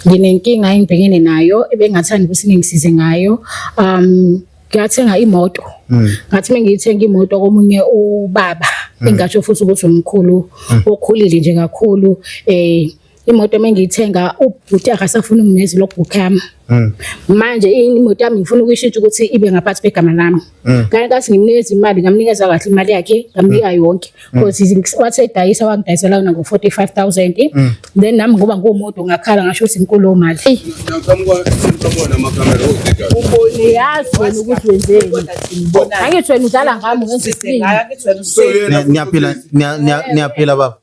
nginenkinga engibhekene nayo ebengathanda ukuthi ningisize ngayo. Ngathenga imoto. Ngathi mengiyithenga imoto komunye ubaba engasho futhi ukuthi umkhulu okhulile nje kakhulu. Imoto mengiyithenga ubhuti akasafuna ukungenza logbook yami. Manje imoto yami ngifuna ukuyishintsha ukuthi ibe ngaphansi kwegama lami. Kanti kathi ngimnikeza imali ngamnikeza kahle imali yakhe ngamnika yonke. Because wathi edayisa wangidayisela yona ngo45,000. Then nami ngoba ngumuntu ngakhala ngasho ukuthi inkulu mali. Ubone yazi wena ukuthi wenzeni. Angithi wena udlala ngami ngenza isini. Niyaphila baba.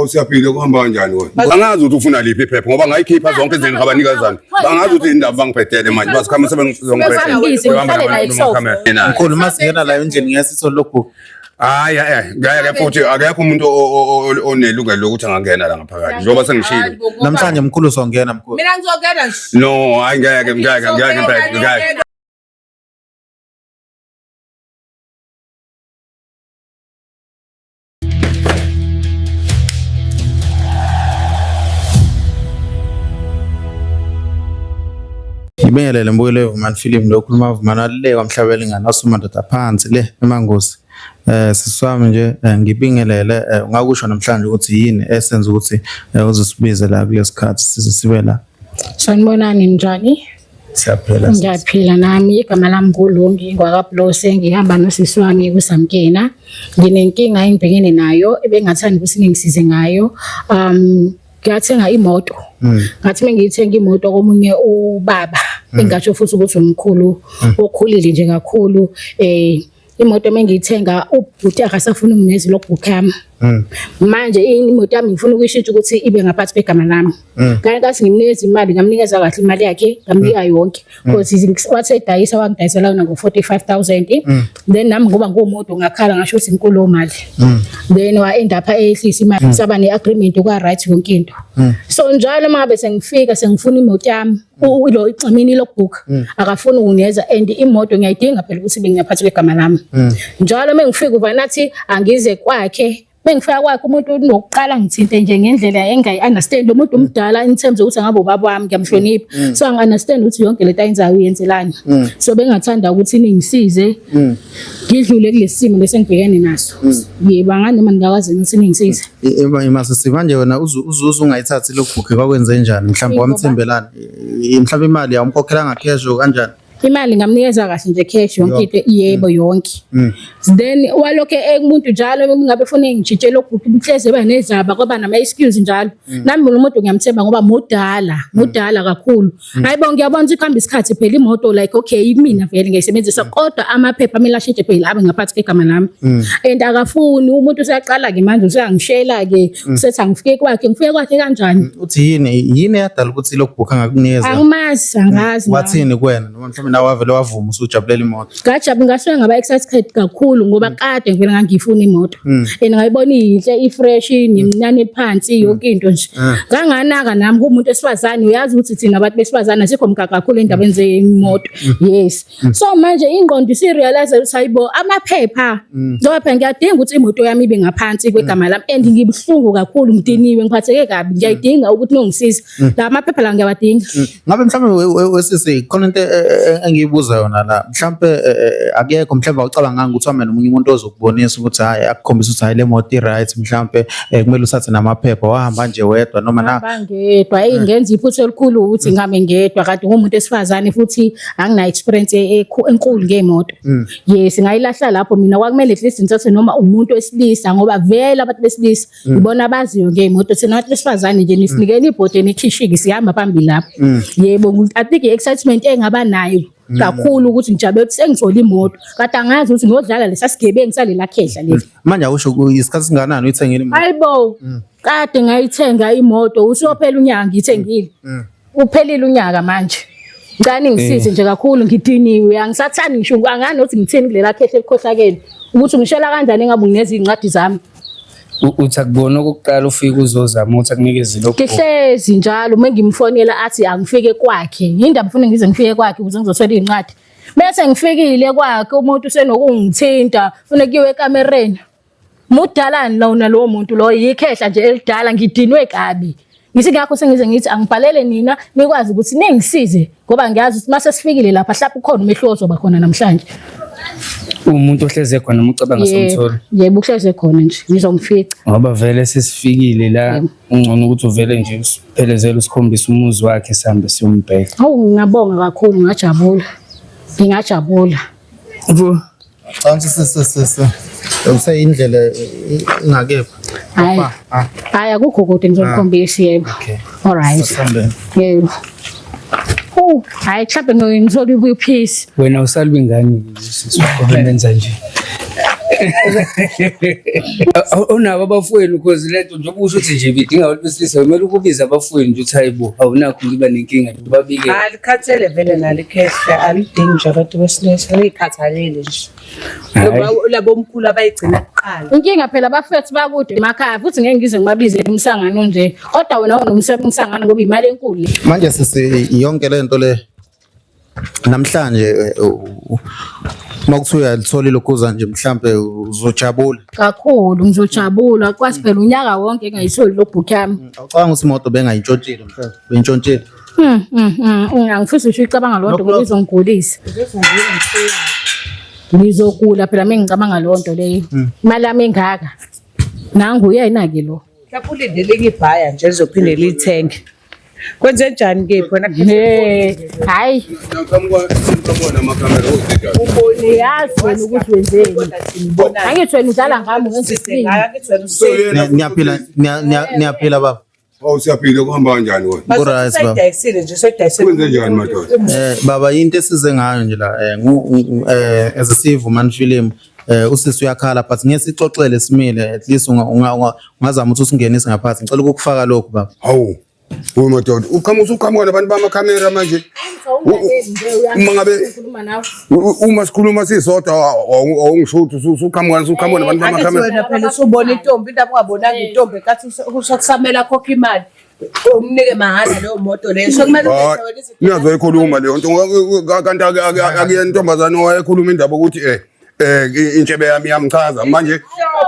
Siyaphila kuhamba kanjani wena? Bangazi ukuthi ufuna liphi iphepha ngoba ngayikhipha zonke izinto ngabanikazana. Bangazi ukuthi indaba bangiphetele manje basikhama sebengizongiphethe. Mkhulu masingena la endlini ngiyasitho logbook. Hayi ngeke futhi akekho umuntu onelungelo lokuthi angangena la ngaphakathi njengoba sengishilo. Namhlanje mkhulu songena mkhulu. Mina ngizongena nje. No, hayi ngeke ngeke. Ngibingelele mbukele Vumani Film lokhuluma Vumani alile kwamhlabela ingane wasumadoda phansi le emangosi. Siswami nje ngibingelele ungakusho namhlanje ukuthi yini esenza ukuthi uzosibize la kulesikhathi sibe la. Sanibonani njani? Siyaphila. Ngiyaphila nami igama lami nguLungi ngwakaBlose ngihamba nosisi wami kuSamkena. Nginenkinga engibhekene nayo ebengathanda ukuthi ningisize ngayo. Ngathenga imoto. Ngathi mengiyithenga imoto komunye ubaba engasho futhi ukuthi umkhulu okhulile nje kakhulu. Imoto mengiyithenga ubhuti akasafuna ukungenza logbook yami. Manje imoto yami ngifuna ukuyishintsha ukuthi ibe ngaphansi kwegama lami. Kanti kathi ngimnikeza imali ngamnikeza kahle imali yakhe ngamnika yonke. Because wathi edayisa wangidayisela yona ngo45,000. Then nami ngoba ngumuntu ngakhala ngasho ukuthi inkulu mali. Then wa-end up ehlisa imali saba ne-agreement kwa right yonke into. So njalo mangabe sengifika sengifuna imoto yami lo ixamini logbook akafuna ukungenza and imoto ngiyayidinga phela ukuthi bengaphansi kwegama lami. Njalo mengifika uva nathi angize kwakhe mengifika kwakhe umuntu nokuqala ngithinte nje ngendlela engayi-understand lo muntu umdala in terms ukuthi ngabe ubaba wami ngiyamhlonipha. So angi-understand ukuthi yonke lento ayenzayo uyenzelani. So bengathanda ukuthi ningisize ngidlule kulesi simo lesengibhekene naso. Yebo nganoma ningakwazi ukuthi ningisize. Imase manje wena uzuze ungayithathi logbook kwakwenze njani mhlawumbe wamthembelana mhlawumbe imali yawumkhokhela ngacash kanjani? Imali ngamnikeza kahle nje cash yonke into yebo yonke. Then walokho umuntu njalo ngabe ufuna ngijitshele logbook uhleze eba nezaba kwaba nama excuse njalo. Nami lo muntu ngiyamthemba ngoba mudala kakhulu. Hayibo ngiyabona ukuthi ikhamba isikhathi phela imoto like okay mina vele ngiyisebenzisa kodwa amaphepha amele ashintshe phela abe ngaphansi kwegama lami. And akafuni umuntu useyaqala ke manje useyangishela ke usethi angifike kwakhe ngifike kwakhe kanjani? Uthi yini yadala ukuthi logbook angakunikeza? Angimazi angazi. Wathini kuwena noma mhlawumbe nawe vele wavuma usujabulela imoto? Ngajabula ngasuke ngaba excited kakhulu ngoba kade ngivela ngangifuna imoto. And ngayibona ihle ifresh nemncane phansi yonke into nje. Nganganaka nami kumuntu esifazane uyazi ukuthi thina abantu besifazane asikho mgaka kakhulu endabeni zeimoto. Yes. So manje ingqondo isirealize ukuthi hayibo amaphepha ngoba phela ngiyadinga ukuthi imoto yami ibe ngaphansi kwegama lami and ngibhlungu kakhulu ngidiniwe ngiphatheke kabi ngiyayidinga ukuthi nongisiza. La maphepha la ngiyawadinga. Ngabe mhlawumbe wesisi khona into engiyibuza yona la mhlawumbe akekho mhlawumbe ucabanga ukuthi wame nomunye umuntu ozokubonisa ukuthi hayi akukhombisa ukuthi hayi le moto i-right mhlawumbe kumele usathe namaphepha wahamba nje wedwa noma na ngedwa ingenza iphutha elikhulu ukuthi ngame ngedwa kanti ngumuntu esifazane futhi angina experience enkulu ngemoto. Yes ngayilahla lapho mina kwakumele at least ngithathe noma umuntu wesilisa ngoba vele abantu besilisa ibona abaziyo ngemoto thina abantu besifazane nje nisinikele ibhodi nikhishike sihamba phambili lapho. Yebo I think excitement engaba nayo kakhulu ukuthi ngijabe ukuthi sengithola imoto kade angazi ukuthi ngiyodlala lesasigebengu salela khehla leli. Manje awusho isikhathi singanani uyithengile imoto? Hayibo kade ngayithenga imoto usophela unyaka ngiyithengile. Uphelile unyaka manje. Ngani ngisize nje kakhulu ngidiniwe angisathani ngisho angani ukuthi ngitheni kulela khehla elikhohlakele ukuthi ngishela kanjani ngabe nginezi incwadi zami. Uthi akubona okokuqala ufike uzozama ukuthi akunikeze lokho. Ngihlezi njalo mengimfonela athi angifike kwakhe. Yindaba ufuna ngize ngifike kwakhe ukuze ngizothola incwadi. Bese ngifikile kwakhe umuntu usenokungithinta ufuna kuyiwe ekamereni. Mudalani lona lo muntu lo yikhehla nje elidala ngidinwe kabi. ngithi ngakho sengize ngithi angibhalele nina nikwazi ukuthi ningisize ngoba ngiyazi ukuthi mase sifikile lapha hlapha ukhona umehlo ozoba khona namhlanje. Umuntu ohleze khona umucabanga somthola. Yebo uhleze khona nje ngizomfica. Ngoba vele sesifikile la ungcono ukuthi uvele nje usiphelezele usikhombisa umuzi wakhe sihambe siyombheka. Hawu ngiyabonga kakhulu ngajabula. Ngingajabula. Cha sisi. Usayindlela ingakephi. Hayi akukho kude ngizokukhombisa yebo. Okay. All right. Yebo. Hayi mhlawumbe ngizoli ubuyiphisi. Wena usalwi ngani sisukwenza nje? Unabo abafweni because lento nje ubusho ukuthi nje bidinga ukuthi besilisa kumele ukubiza abafweni nje uthi hayibo awunakho ngiba nenkinga babike. Alikhathele vele nalo ikhehla alidingi nje abantu besilisa likhathalele nje. Ngoba labo omkhulu abayigcina kuqala. Inkinga phela abafethu bakude emakhaya futhi ngeke ngize ngibabize umsangano nje. Kodwa wena unomsangano ngoba imali enkulu. Manje sisi yonke lento le namhlanje makuthiwa uyalithola lokhuza nje mhlambe uzojabula Kakhulu ngizojabula kwazi phela unyaka wonke engayisoli logbook yami. Awucabanga ukuthi imoto bengayintshontshile mhlambe beyintshontshile. Angifisi ukuthi ucabanga lonto ngoba izongigulisa. Ngizogula phela mengicabanga lonto leyo. Imali yami engaka. Nangu uyayina ke lo. Mhlawumbe ulindele ngibhaya nje lizophinde lithenge. Kwenze njani ke khona? Hayi. Ubone yazi wena ukuthi wenzeni. Angithi wena udlala ngami ngenze isini. Niyaphila baba. Siyaphila kuhamba kanjani wena? Alright baba. Dayisile nje sedayisile. Kwenze njani madoda? Baba into esize ngayo nje la as a Sivu man film usisi uyakhala but ngesixoxele simile at least ungazama ukuthi usingenise ngaphansi ngicela ukufaka lokho baba. Hawu. Madoda uqhamuka nabantu bamakhamera manje. Uma sikhuluma sisodwa awungishuthi usuqhamuka nabantu bamakhamera. Wena phela usubona intombi indaba ungabonanga intombi enkathi usakusamela khokha imali. Umnike mahhala leyo moto leyo. So kumele wenze wena izinto. Niyazoyikhuluma leyo nto kanti akuyena intombazane owayekhuluma indaba ukuthi intshebe yami yamchaza manje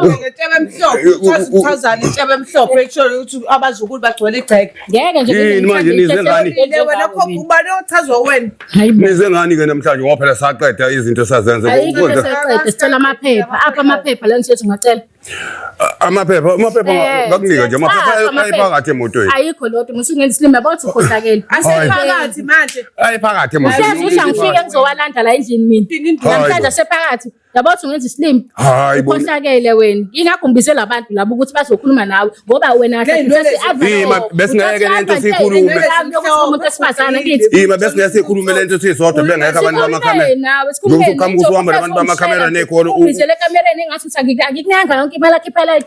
intshebe emhlophe uthazana intshebe emhlophe ekusho ukuthi abazukulu bagcwele igceke Ngeke nje yini manje nize ngani wena khokubani othazwa wena nize ngani ke namhlanje ngoba phela saqeda izinto esazenze Seqede sicela amaphepha apha amaphepha la ngisethi ngacela amaphepha ngakunika nje amaphepha ayiphakathi emotweni ayikho lodwa musingenza isilima bathi ukhohlakele asephakathi manje ayiphakathi emotweni uyazi ukuthi angifike ngizowalanda la endlini mina namhlanje asephakathi yabo uthi ungenza isilima ukhohlakele wena ingakhombise labantu labo ukuthi bazokhuluma nawe ngoba wena besingeke lento sikhulume umuntu esifazana kithi ima besingeke sikhulume lento sisodwa bengeke abantu bamakhamera uqhamuka uhamba nabantu bamakhamera nekholo ubizele kamereni engathi ngikunyanga yonke imali yakhe phela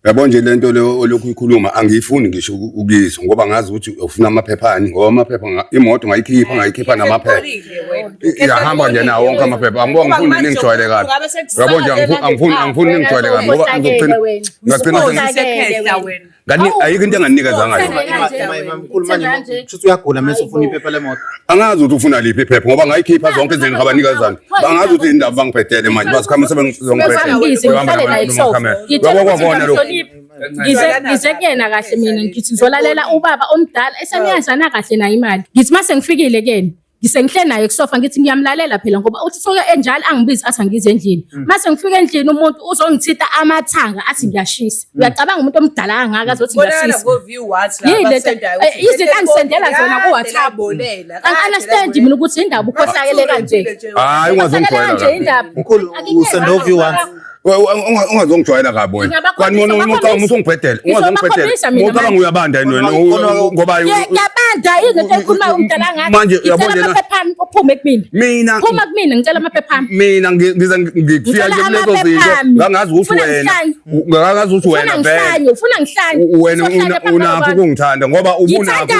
yabo nje lento leyo olokhu ikhuluma angiyifuni ngisho ukuyizwa ngoba ngazi ukuthi ufuna amaphephani ngoba amaphepha imoto ngayikhipha namaphepha yahamba nje nawo wonke amaphepha angibonga ngifuni ningijwayele kabi yabo nje angifuni ningijwayele kabi ngoba ngizogcina sekhehla wena ngani ayikho into enganinikeza ngayo mkhulu manje futhi uyagula mase ufuna iphepha lemoto angazi ukuthi ufuna liphi iphepha ngoba ngayikhipha zonke izinto ngabanikazana bangazi ukuthi indaba bangiphetele manje basikhamme sebengizongiphethe lokho Ngize kuyena kahle mina ngithi ngizolalela ubaba omdala esemiyazana kahle nayo imali ngithi mase ngifikile kuyena ngisengihle naye kusofa ngithi ngiyamlalela phela ngoba uthi soke enjalo angibizi athi angize endlini mase ngifika endlini umuntu uzongithita amathanga athi ngiyashisa uyacabanga umuntu omdala angaka azothi ngiyashisa izinto angisendela zona ku WhatsApp understand mina ukuthi indaba ukhohlakele kanje hayi ungazongijwayela nje indaba mkhulu usendo view once ungazongijwayela kabi wena kwani umuntu usongibhedela ungazongibhedela ucabanga uyabanda yini wena ngoba ngiyabanda izinto ekhuluma umdala ngaka manje uyabona amaphepha uphume kumina phuma kumina ngicela amaphepha mina ngiza ngikufika nje kulezo zinto ngangazi ukuthi wena vele ufuna ngihlanye wena unapho ukungithanda ngoba ubunapho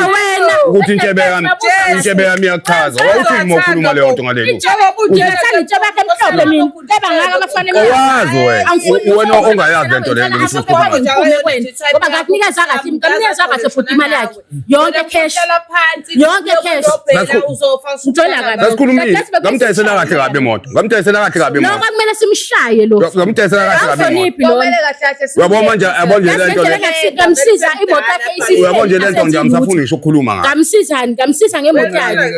ukuthi intshebe yami iyachaza wawuthi uma ukhuluma leyo nto ngalelo ngithanda intshebe yakhe emhlophe mina eba ngaka abafana owazi ngaphezu wena ongayazi lento le ngisho ukukhuluma ngoba ngakunikeza kahle ngamnikeza kahle futhi imali yakhe yonke cash yonke cash Lasikhulumile ngamdayisela kahle kabi imoto lokho kumele simshaye lo ngamdayisela kahle kabi imoto uyabona manje abonje lento le ngamsiza imoto yakhe isisi uyabona lento nje angisafuni ngisho ukukhuluma ngayo ngamsiza ngemoto yakhe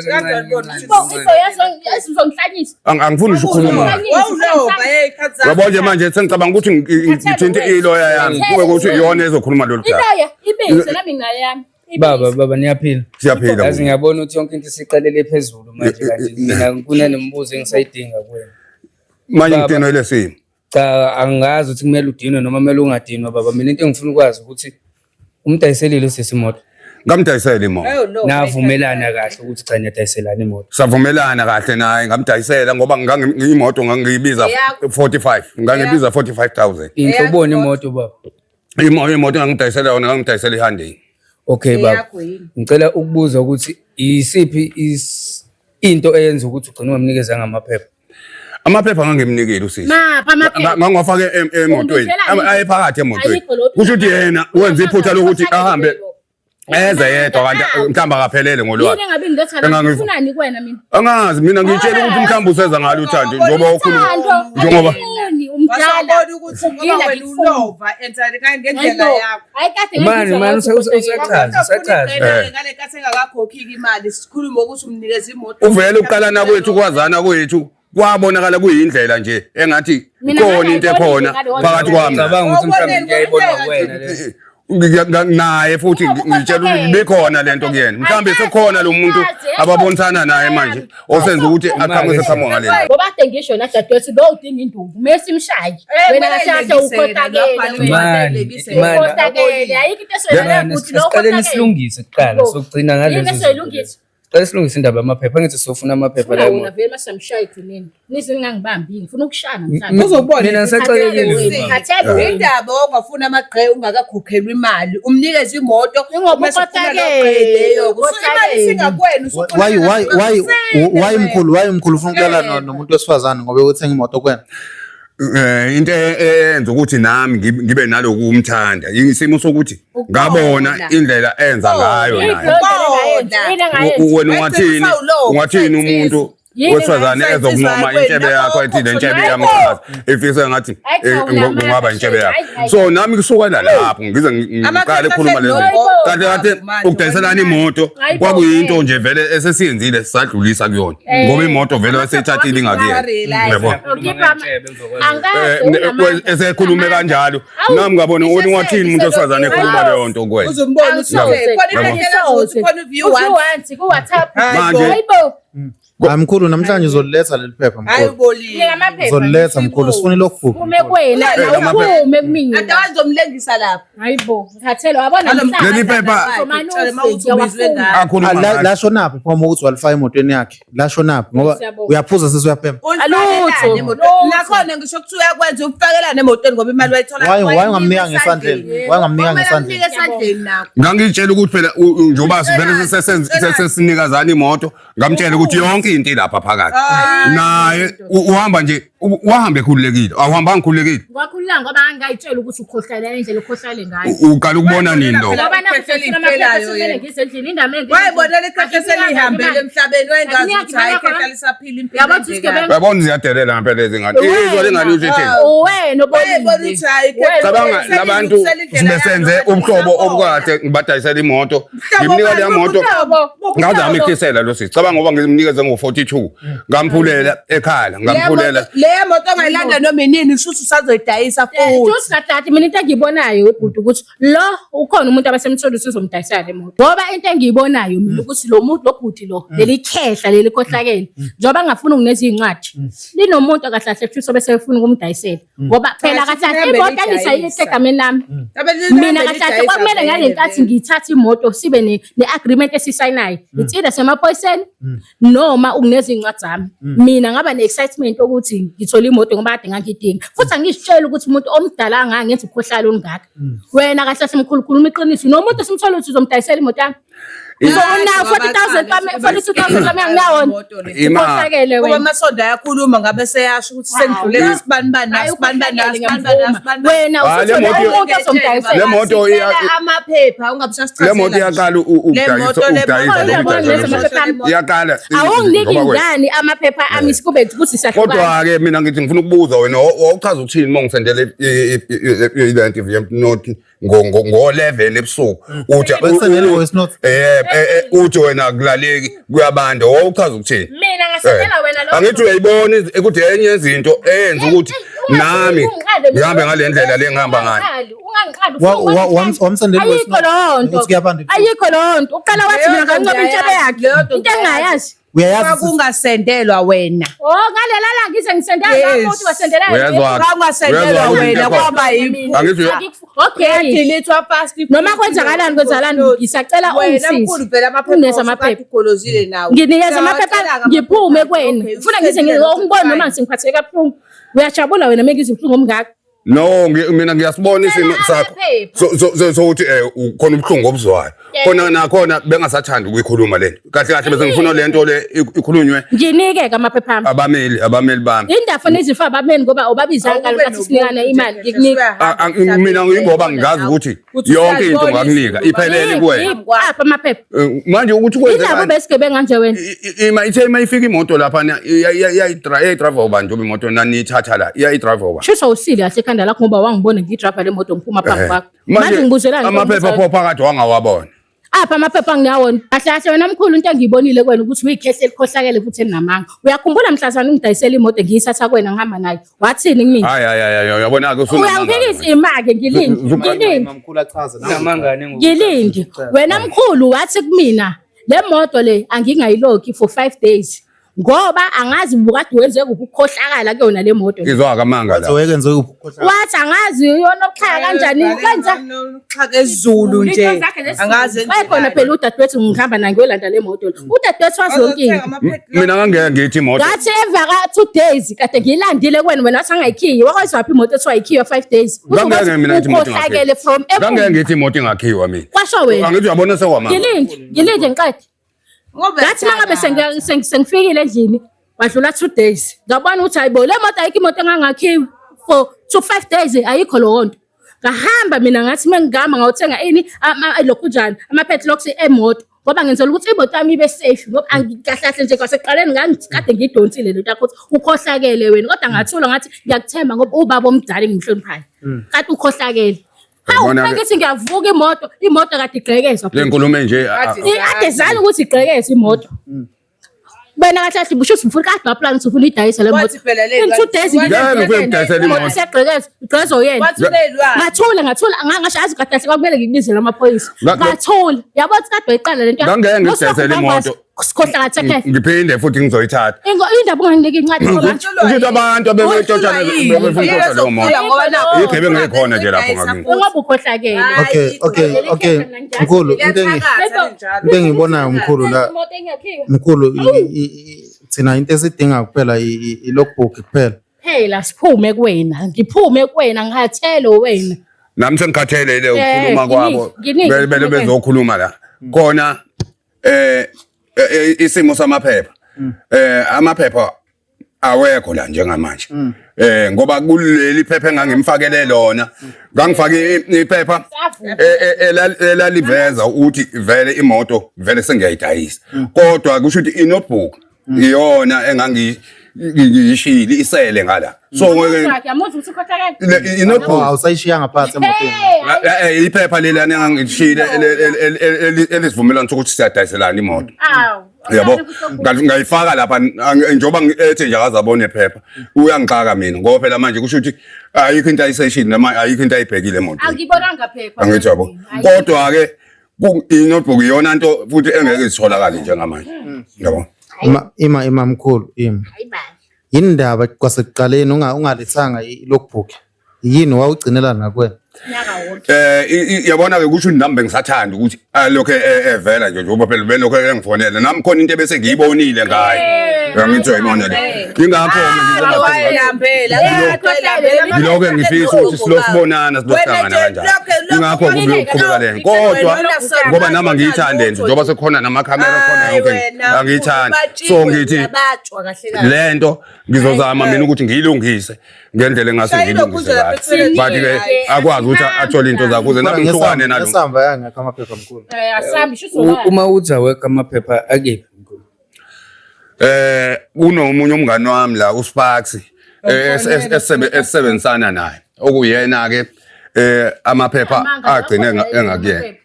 yazongihlanyisa angifuni ngisho ukukhuluma uyabona manje sengicabanga ukuthi ngithinte iloya yami kube ukuthi iyona ezokhuluma lolu daba iloya ibese nami ngayami Baba niyaphila. Siyaphila. Yazi ngiyabona ukuthi yonke into isiqalele phezulu manje kanti mina kunanembuzo engisayidinga kuwena. Manje ngiteno lesimo. Cha angazi ukuthi kumele udinwe noma kumele ungadinwa baba mina into engifuna ukwazi ukuthi umdayiselile usesimoto. Ngamdayisela imoto. Navumelana kahle ukuthi cha niyadayiselana imoto. Savumelana kahle naye ngamdayisela ngoba imoto ngangiyibiza 45 ngangibiza 45,000. Into ubona imoto baba. Imoto ngangidayisela yona ngangidayisela iHyundai. Okay baba. Ngicela ukubuza ukuthi isiphi into eyenza ukuthi ugcine ungamnikeza ngamaphepha. Amaphepha ngangimnikile usisi. Mapha amaphepha. Ngangwafake emotweni. Ayephakathi emotweni. Kusho ukuthi yena wenza iphutha lokuthi ahambe eze yedwa kanti mhlamba akaphelele ngolwazi. Yini ngabe ngizothanda ufunani kuwena mina? Angazi mina ngitshela ukuthi mhlamba useza ngalo uthando njengoba ukhuluma njengoba umdala ukuthi ngoba wena ulova enzani ngendlela yakho. Hayi kade mani usachaza. Ngale kase ngakakhokhi imali sikhuluma ukuthi umnikeza imoto. Uvele uqalana kwethu kwazana kwethu kwabonakala kuyindlela nje engathi khona into ekhona phakathi kwami. Ngicabanga ukuthi mhlawumbe ngiyayibona kuwena le. Naye futhi ngitshela ukuthi bekhona lento kuyena mhlambe sekhona lo muntu ababonisana naye manje osenza ukuthi aqhamuke seqhamuka ngale ngoba ade ngisho na dadewethu lo udinga induku mase imshaye wena kahle ukhotakele ukhotakele ayikho into eswela ukuthi lo siqaleni silungise kuqala sokugcina ngalezo Cela silungise indaba yamaphepha ngithi sofuna amaphepha la wona vele masamshaya egcineni nize ngangibambi ngifuna ukushana mhlawumbe uzobona mina ngisaxakekile khathele indaba ongafuna amagqe ungakakhokhelwa imali umnikeze imoto ngoba ukhotakeleyo imali singakwena why mkhulu ufuna ukuqala nomuntu wesifazane ngoba uthenga imoto kwena into eyenza ukuthi nami ngibe naloku umthanda isimo sokuthi ngabona indlela enza ngayo naye wena ungathini umuntu wesifazane ezokunoma intshebe yakho ethi le ntshebe yami chaza efisa ngathi kungaba intshebe yakho so nami kusukela lapho ngize ngiqale ukukhuluma lezo kanti ukudayiselana imoto kwakuyinto nje vele esesiyenzile sadlulisa kuyona ngoba imoto vele waseyithathile ingakuyena yebo esekhulume kanjalo nami ngabona ukuthi ungathini umuntu wesifazane ekhuluma leyo nto kuwena uzombona ukuthi khona view once ku WhatsApp manje mkhulu namhlanje uzoletha leli phepha mkhulu. Hayi ubolile. Uzoletha mkhulu sifuna lokhu. Kume kwena awuphume kumina. Kade wazomlengisa lapha. Hayibo, ngithathela wabona mhlanga. Leli phepha akhuluma la shonaphi phoma ukuthi walifaka emotweni yakhe. La shonaphi ngoba uyaphuza sisi uyapema. Alutho. Nakhona ngisho ukuthi uyakwenza ukufakelana emotweni ngoba imali wayithola. Why ngamnika ngesandleni? Why ngamnika ngesandleni? Nakho. ngangitshela ukuthi phela njoba sivele sesesinikazana imoto ngamtshela ukuthi yonke into ilapha phakathi naye uhamba nje uhambe khululekile awuhamba ngikhululekile Kwakhulula ngoba angayitshela ukuthi ukhohlala indlela ukhohlale ngayo. uqala ukubona nini lo Ngoba nakuhleli phelayo ngisendlini indame wayibona le khakhe selihambele emhlabeni wayengazi ukuthi hayi khekha lisaphila impilo. yabona ziyadelela ngempela lezi ngani izwa lengani uthetheni Wena wayibona ukuthi hayi cabanga labantu sibesenze ubuhlobo obukade ngibadayisela imoto ngimnika le moto ngazama ikhisela lo sisi cabanga ngoba ngimnikeze ngo42 ngamphulela ekhaya ngamphulela le moto ongayilanda noma inini usuthi usazoyidayisa futhi usikhathi mina into engiyibonayo webhuti ukuthi lo ukhona umuntu abasemtholo sizomdayisela le moto ngoba into engiyibonayo mina ukuthi lo muntu lo bhuti lo leli khehla leli khohlakele njoba ngafuna ukuneza incwadi linomuntu akahlahle futhi bese efuna ukumdayisela ngoba phela kahlahle imoto angisayithe egameni lami mina kahlahle kwakumele ngalenkathi ngithatha imoto sibe ne-agreement esisayinayo it's either semaphoyiseni noma ukuneza incwadi zami mina ngaba ne-excitement ukuthi ngithola imoto ngoba kade ngangidinga futhi angisitshela ukuthi umuntu omdala angangenza ukhohlala olungaka wena kahle semkhulukhulu iqiniso nomuntu simthola ukuthi uzomdayisela imoto yami So now 40,000 42,000 lami anginawo. Ukhohlakele Ngoba wena. amasonto ayakhuluma ngabe seyasho ukuthi sendlule Wena usuthola umuntu ozomdayisela. Le moto amaphepha ungabusasichazela. le moto yaqala ukudayisa iyaqala Awungiliki ngani amaphepha ami sikube ukuthi siyahlukana. kodwa ke mina ngithi ngifuna ukubuza wena wawuchaza ukuthini mongisendele i-event not ngo 11 ebusuku uthi Wesendele voice note. uthi wena akulaleki kuyabanda wawuchaza ukuthini Mina ngasendela wena lo. angithi uyayibona ukuthi enye izinto eyenza ukuthi nami ngihambe ngale ndlela le ngihamba ngayo Wamsendele voice ayikho lonto. ukuthi kuyabanda. Ayikho lonto. Uqala wathi mina ngancoma intshebe yakhe. Into engayazi. Uyayazi kungasendelwa wena. Oh ngalela la ngize ngisendela umuntu wasendela. Uyazwa Kungasendelwa wena kwaba yiphi. angithi Okay. Delete fast. Noma kwenzakalani ngisacela Wena mkhulu ungisize. phela amaphepha Ungenza amaphepha. ugolozile nawe. Nginikeza amaphepha ngiphume kwena. Ufuna ngize ngibone noma ngiphatheke kabuhlungu. Uyajabula wena mengizwe ubuhlungu omngaka. no mina ngiyasibona isimo sakho so uthi ukhona ubuhlungu obuzwayo khona nakhona bengasathandi ukuyikhuluma lento kahle kahle bese ngifuna lento le ikhulunywe Nginike ke amaphepha ami. abameli bami Indaba nezifo abameni ngoba obabiza ngalo kathi sinikana imali ngikunika. mina ngoba ngigazi ukuthi yonke into ngakunika iphelele kuwena Apha amaphepha. manje ukuthi kwenze Indaba besigebe nganje wena. ima ifika imoto lapha drive ubanje imoto nanithatha la drive uba Shusa usile kahle ekhanda lakho ngoba wangibona ngidrive le moto ngiphuma phambi kwakho. Manje ngibuzelani amaphepha phakathi wangawabona apha amaphepha nginawona. Kahle kahle wena mkhulu into engiyibonile kwena ukuthi uyikhese elikhohlakele futhi enamanga. Uyakhumbula mhlazana ungidayisela imoto ngiyisatha kwena ngihamba nayo. Wathini kumina? hayi yabona ke Uyangiphikisa imake ngilinde. Mamkhulu achaza Namangane ngoku. Ngilinde. Wena mkhulu wathi kumina le moto le angingayilokhi for 5 days. Ngoba angazi ubukade wenze kuphi ukukhohlakala kuyona le moto. izwa kamanga la Soyenze ukukhohlakala. Wathi angazi yona okhaya kanjani kwenza Uxhaka ezulu nje. Angazi bayikhona phela udadewethu ngihamba naye ngiyolanda le moto. Udadewethu wazi yonke into. mina ngangeke ngithi imoto Ngathi emva ka 2 days kade ngilandile kwena wena wathi angayikhiyi wakwazwa aphi imoto ethiwa ayikhiya 5 days. Ngangeke mina ngithi imoto ukhohlakele from ngangeke ngithi imoto ingakhiwa mina kwasho wena. angithi uyabona sewamanga Ngilinde ngiqede. Ngathi mangabe sengifikile endlini wadlula 2 days. Ngabona ukuthi hayibo le moto ayikho imoto engangakhiwa for 5 days ayikho lo nto. Ngahamba mina ngathi mengigama ngawuthenga ini lokhu njani ama-petrolx emoto ngoba ngenzela ukuthi imoto yami ibe safe ngoba angikahlahle nje kwasekuqaleni ngangikade ngidonsile lento yakho ukuthi ukhohlakele wena kodwa ngathula ngathi ngiyakuthemba ngoba ubaba omdala engimhloniphayo kanti ukhohlakele. Hawu ngithi ngiyavuka imoto kade igqekezwa. le nkulumo nje Ade zani ukuthi igqekeze imoto. Bena kahle busho sifuna kade waplan sifuna idayisa le moto. Wathi phela le In 2 days ngidayisela imoto. Segqekeze, igqezo yena. Ngathula ngashazi kade kwakumele ngikubizele amaphoyisa. Ngathula. Yabo ukuthi kade wayiqala lento. Ngangeke ngidayisela imoto. Sikhohla katheke. ngiphinde futhi ngizoyithatha Indaba unganginiki incwadi ngoba ukuthi abantu bebetshotshana befuna leyo moto igebe ngekhona nje lapho ngakini ngoba ukhohlakele. Okay. Mkhulu into engibonayo mkhulu la mkhulu thina into esidinga kuphela i-logbook kuphela. Phela siphume kuwena. Ngiphume kuwena ngihathelo wena. nami sengikhathele le ukukhuluma kwabo nginingi. bele bezokhuluma la khona isimo samaphepha amaphepha awekho la njengamanje ngoba kuleli phepha engangimfakele lona ngangifake iphepha elaliveza ukuthi vele imoto vele sengiyayidayisa kodwa kusho ukuthi i-notebook iyona engangiyishili isele ngala so Yamuzwa ukuthi ukhohlakele. i-notebook Awusayishiya ngaphansi emotweni. iphepha leli engangishile elisivumelwano sokuthi siyadayiselana imoto Awu. yabo ngayifaka lapha njoba ethi nje akazabona iphepha uyangixaka mina ngoba phela manje kusho ukuthi ayikho into ayiseshini noma ayikho into ayibhekile emoto Angibonanga phepha. angithi yabo kodwa ke i-notebook iyona nto futhi engeke isitholakale njengamanje yabo Ima mkhulu yini indaba kwasekuqaleni ungalethanga i-logbook yini wawugcinela nakwena Yabona ke kusho inamba engisathanda ukuthi lokho evela nje ngoba phela belokho engifonela nami khona into bese ngiyibonile ngayo ngithola imona le ingakho ngilokho ngifisa ukuthi silosibonana silohlangana kanjani ingakho kuyoqhubeka le kodwa ngoba nami ngiyithande nje njoba sekukhona namakhamera khona yonke angiyithandi so ngithi lento ngizozama mina ukuthi ngiyilungise ngendlela engase ngiyilungise ngayo but ke akwazi ukuthi athole into zakho kuze nami ngihlukane nalo ngesamba yangakho amaphepha mkhulu asambi shuthi uma uza weka amaphepha akephi mkhulu unomunye umngane wami la uSparks esebenzisana naye okuyena ke amaphepha agcine engakuyena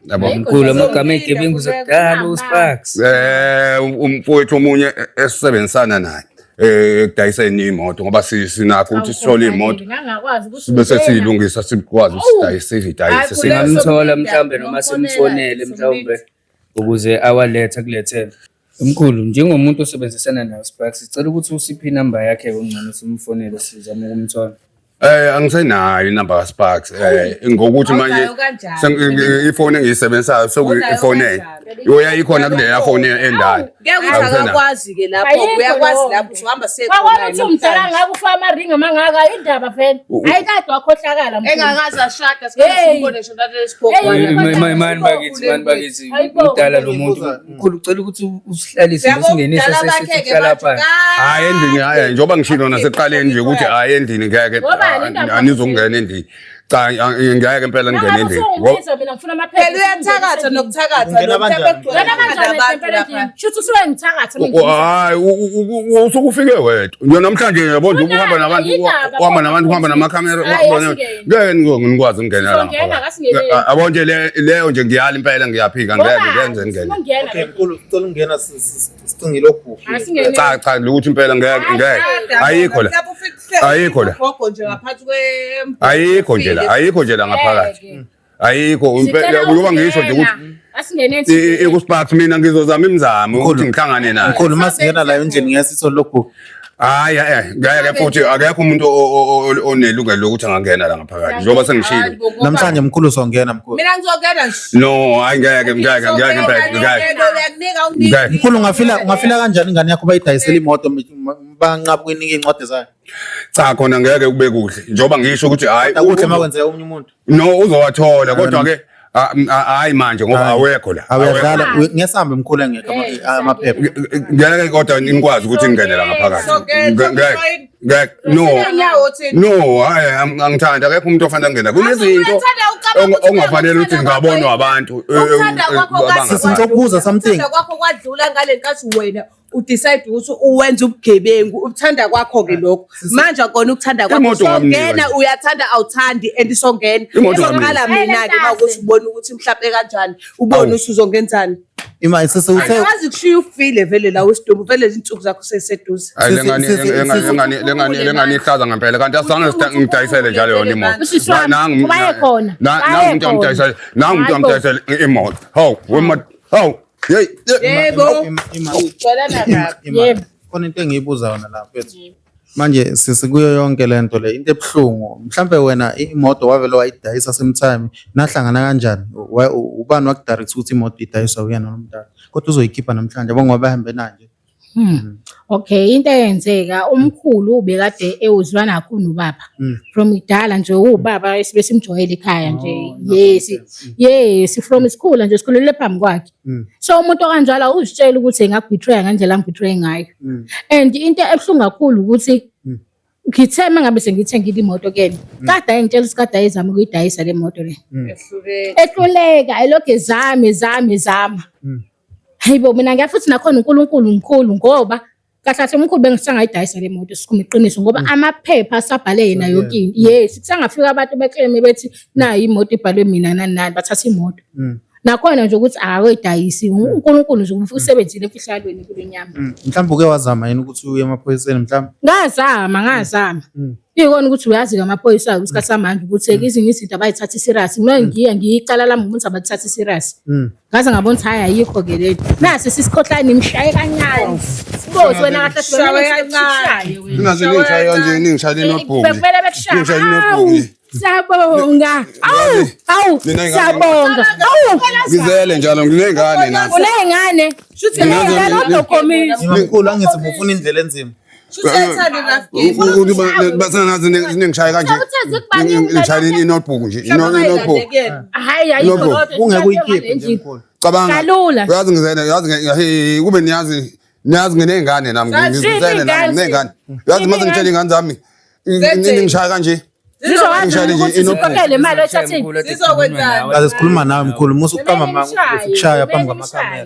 yabo mkhulu amagama egebengu zakudala uSparks umfowethu omunye esebenzisana naye ekudayiseni imoto ngoba sinakho ukuthi sithole imoto bese siyilungisa sikwazi usidayise singamthola mhlambe noma simfonele mhlawumbe ukuze awaletha kulethele mkhulu njengomuntu osebenzisana naye uSparks sicela ukuthi usiphe inamba yakhe ongcono simfonele sizame ukumthola angisenayo inamba kaSparks ngokuthi manje ifone engiyisebenzisayo sokuyifone uyayikhona kuleya phone endala akakwazi ke lapho uyakwazi lapho uhamba sekhona ukuthi umdala ngabe ufa amaringa mangaka indaba vele ayikade wakhohlakala mkhulu engakazi ashada sikubone nje ntate esikhona mani bakithi udala lo muntu mkhulu ucela ukuthi usihlalise besingenise sesihlala phansi hayi endini njoba ngishilo naseqaleni nje ukuthi hayi endini ngeke anizongena endini cha ngiyake impela ngene endini mina ngifuna amaphepha uyathakatha nokuthakatha shuthi usuke ngithakatha hayi usukufike wedwa namhlanje yabona uhamba nabantu uhamba namakhamera ngeke ngikwazi ukungena la abonje leyo nje ngiyala impela ngiyaphika ngeke ngenze ngene okay mkhulu sicela ungena sicingile lokhu cha ukuthi impela ngeke ayikho la ayikho la ayikho nje la ngaphakathi ayikho impela ukuba ngisho nje ukuthi ekusparks mina ngizozama imizamo ukuthi ngihlangane naye mkhulu masingena la endlini ngiyasitho lokhu hayi ngeke futhi akekho umuntu onelungelo lokuthi angangena la ngaphakathi njengoba sengishilo namhlanje mkhulu songena mkhulu mina ngizongena no hayi ngeke mkhulu ungafila kanjani ingane yakho bayidayisela imoto banqaba kweningi incwadi zayo cha khona ngeke kube kuhle njengoba ngisho ukuthi hayi ukuthi makwenzeka umunye umuntu no uzowathola kodwa ke hayi manje ngoba awekho la awedlala ngesambe mkhulu engekho amaphepha ngeke kodwa ngikwazi ukuthi ngingenela ngaphakathi ngeke no hayi angithanda akekho umuntu ofanele angena kunezinto ongafanele ukuthi ngabonwa abantu sizokubuza something kwakho kwadlula ngale nkathi wena udecide ukuthi uwenza ubugebengu ubuthanda kwakho ke lokho manje akona ukuthanda kwakho songena uyathanda awuthandi and songena izongala mina ke makuthi ubone ukuthi mhlawumbe kanjani ubone usuzongenzani ima sesewuthe akwazi kushiya ufile vele la wesidumbu vele izinsuku zakho seseduze lengane ihlaza ngempela kanti asizange ngidayisele njalo yona imoto nangu umuntu amdayisele imoto hawu yebo yebo khona into engiyibuza yona la mfethu manje sisikuyo yonke lento le into ebhlungu mhlambe wena imoto wavele wayidayisa sometime nahlangana kanjani ubani wakudirect ukuthi imoto idayiswa uyena nomdala kodwa uzoyikhipha namhlanje bongoba bahambe nanje okay into eyenzeka umkhulu ubekade ewuzwana kakhulu ubaba from idala nje ubaba esimjoyela ekhaya nje yes from isikole nje sikhulele phambi kwakhe so umuntu okanjalo uzitshela ukuthi engabetray ngendlela angibetray ngayo and into ebhlungu kakhulu ukuthi ngithema ngabe sengithengile imoto kene kade ayingitshela isikade ayizama ukuyidayisa le moto le ehluleka ayilokho zama hayibo mina ngiyafuthi nakhona uNkulunkulu mkhulu ngoba kahle umkhulu bengisangayidayisa le moto sikhuma iqiniso ngoba amaphepha asabhale yena yonke into yes kusangafika abantu beclaim bethi nayi imoto ibhalwe mina nani bathatha imoto nakhona nje ukuthi akayidayisi uNkulunkulu nje usebenzile emfihlalweni kulenyama mhlawumbe uke wazama yini ukuthi uye emaphoyiseni mhlawumbe ngazama ikona ukuthi uyazi amaphoyisa isikhathi samanje ukuthi ezinye izinto abayithatha serious mina ngiyicala lami ukuthi abathatha serious ngaze ngabona ukuthi hayi ayikho ke lento nasi sisikhohlane imshaye kancane siboze wena kahle ningaze ningishaye nje ningishaye notebook bekuphela bekushaye Siyabonga. Awu, siyabonga. Awu, Ngizele njalo nginengane nathi. unengane. Shuthi ngane odokomisi. Imamkhulu angithi ufuna indlela enzima. Ukuthi basanazi ningishaya kanje. Ngishaya inotebook nje. Inotebook. Hayi ayikho. Ungeke uyikhiphe nje mkhulu. Cabanga. Kalula. Uyazi ngizele, yazi kube niyazi nginengane nami ngizele nami nginengane. Uyazi mase ngitshela ingane zami ngishaya kanje. Sizokwazi ukuthi sikhokhele imali ethathini. Sizokwenzani? Kaze sikhuluma nawe mkhulu, musu uqama mama ukushaya phambi kwamakhamera.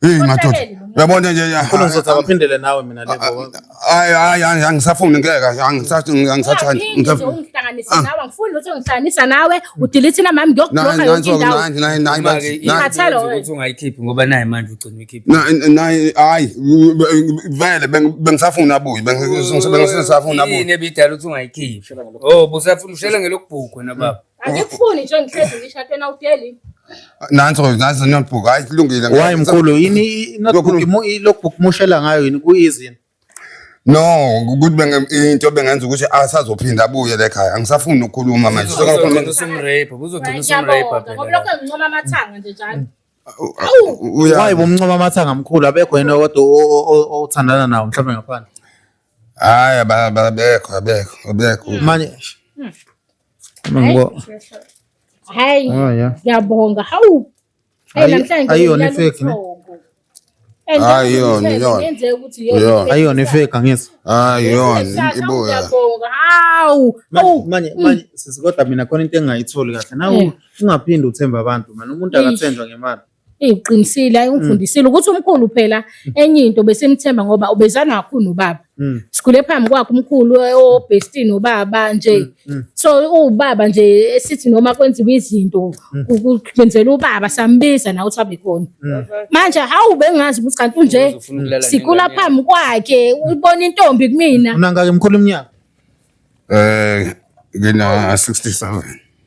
Madoda. Uyabona nje Mkhulu ngizothi abaphindele nawe mina lebo. Hayi angisafuni ngeke angisathandi. Ngihlanganisa nawe angifuni ukuthi ngihlanganisa nawe udelete na mami ngiyokubloka yonke indawo. Ngiyathatha ukuthi ungayikhiphi ngoba naye manje ugcina uyikhiphi. Hayi vele bengisafuna abuye bengisafuna abuye. Yini ebidala ukuthi ungayikhiphi? Oh busafuna ushela ngelokubhukwe na baba. Angikufuni nje ngihlezi ngishade na udeli. Nansi notebook hayi kulungile. Why mkhulu yini notebook mushela ngayo yini kuyizini? No, ukuthi into bengenza ukuthi asazophinda abuye la ekhaya. Angisafuni ukukhuluma manje. Uzogcina usumrape, uzogcina usumrape phela. Ngoba lokho ngincoma amathanga nje njalo. Why bomncoma amathanga mkhulu abekho yena kodwa othandana nawo mhlawumbe ngaphandle. Hayi abekho. Manje mango. Hayi. Yeah. Ngiyabonga. Hawu. Namhlanje ayiyona ifake ne? Ngenze ukuthi yona. Ayiyona ifake angithi. Ayiyona ibuya. Ngiyabonga. Hawu. Manje sisikodwa mina khona into engayitholi kahle. Nawu ungaphindi uthemba abantu man. Umuntu akathenjwa ngemali. Iqinisile ayingifundisile ukuthi umkhulu phela enye into besemthemba ngoba ubezana kakhulu nobaba. Sikhule phambi kwakhe umkhulu obestini ubaba nje. So ubaba nje esithi noma kwenziwe izinto ukwenzela ubaba sambiza na uthi abe khona. Manje hawu bengazi ukuthi kanti nje sikhula phambi kwakhe ubona intombi kumina. Unangake mkhulu iminyaka? Ngina 67.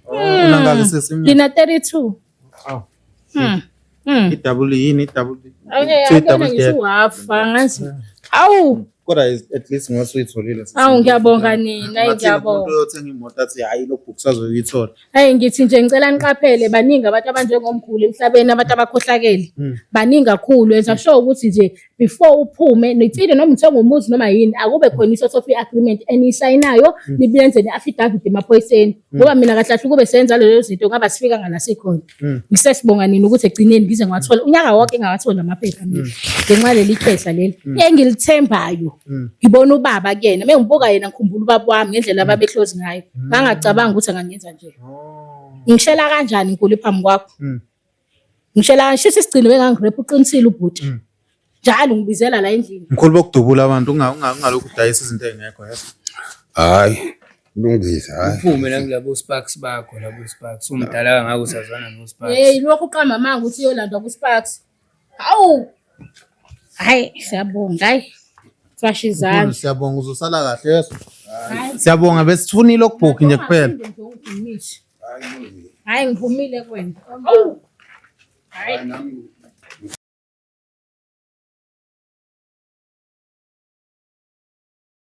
Unangake sesiminyaka? Ngina 32. Aw. Double yini double. Akona ngisuwafa ngazi. Awu. Kodwa at least ngwasuyitholile. Awu ngiyabonga nina ngiyabonga. Umuntu oyothenga imoto athi hayi lo book sazoyithola. Hayi ngithi nje ngicela niqaphele baningi abantu abanjengomkhulu emhlabeni abantu abakhohlakele. Baningi kakhulu enza sure ukuthi nje before uphume nithile noma uthenga umuzi noma yini akube khona isort of agreement eniyisayinayo nibenze neaffidavit emaphoyiseni ngoba mina kahle kahle kube senza lezo zinto ngaba sifika ngalasekhona. Ngisesibonga nini ukuthi egcineni ngize ngiwathola unyaka wonke engawathola amaphepha mina ngenxa leli khehla leli engilithembayo. Ngibona ubaba kuyena mengibuka yena ngikhumbula ubaba wami ngendlela ababehlozi ngayo ngangacabanga ukuthi angangenza nje. Ngishela kanjani inkulu phambi kwakho? Ngishela ngisho isigcino bengangirepa uqinisile ubhuti. Njalo ngibizela la endlini. Mkhulu bokudubula abantu ungalokhu udayisa izinto engekho yebo. Hayi lungisa hayi. Uphume la kulabo Sparks bakho labo Sparks umdala ngake usazana no Sparks. Hey lokho uqamba manje ukuthi uyolandwa ku Sparks. Hawu. Hayi siyabonga hayi. Twashizana. Siyabonga uzosala kahle yeso. Siyabonga besifuna logbook nje kuphela. Hayi ngivumile kwena. Hawu. Hayi.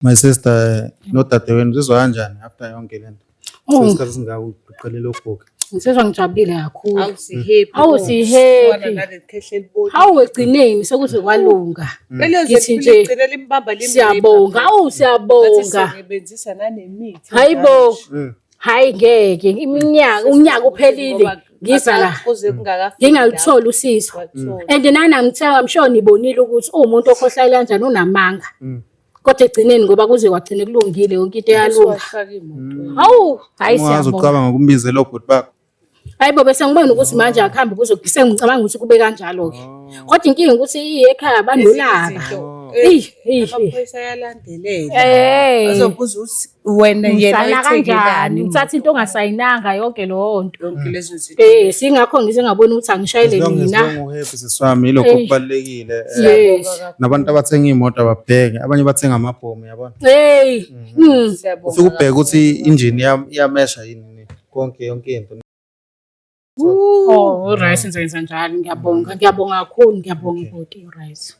My sister no dadewenu uzizwa kanjani after yonke lento? Sesikhathi singakuqelela logbook. Ngisezwa ngijabulile kakhulu. Awusihappy. Awusihappy. Hawu egcineni sekuze kwalunga. Ngithi nje ngicela limbamba limbe. Siyabonga. Awu siyabonga. Sisebenzisa nanemithi. Hayibo. Hayi ngeke unyaka uphelile ngiza la. Kuze kungakafiki. Ngingalithola usizo. And nana ngithenga I'm sure nibonile ukuthi umuntu okhohlala kanjani unamanga. Kodwa egcineni ngoba kuze kwagcine kulungile yonke into eyalunga. Hawu hayi siyabonga. Ungazucabanga ukumbizela logbook bakho. Hayibo bese ngibona ukuthi manje akuhambe kuzogise ngicabanga ukuthi kube kanjalo ke. Kodwa inkinga ukuthi ekhaya abanolaka. Amaphoyisa ayalandelela. Azobuza wena yena kanjani uthatha into ongasayinanga yonke lonto. yonke lezo zinto. Singakho ngize ngabona ukuthi angishayele mina. Happy siswami ilokho kubalekile. Nabantu abathenga imoto ababheke abanye bathenga amabhomu yabona. Ufike ubheke ukuthi engine iyamesha yini konke yonke into. Right senze njalo ngiyabonga kakhulu ngiyabonga ibhodi right.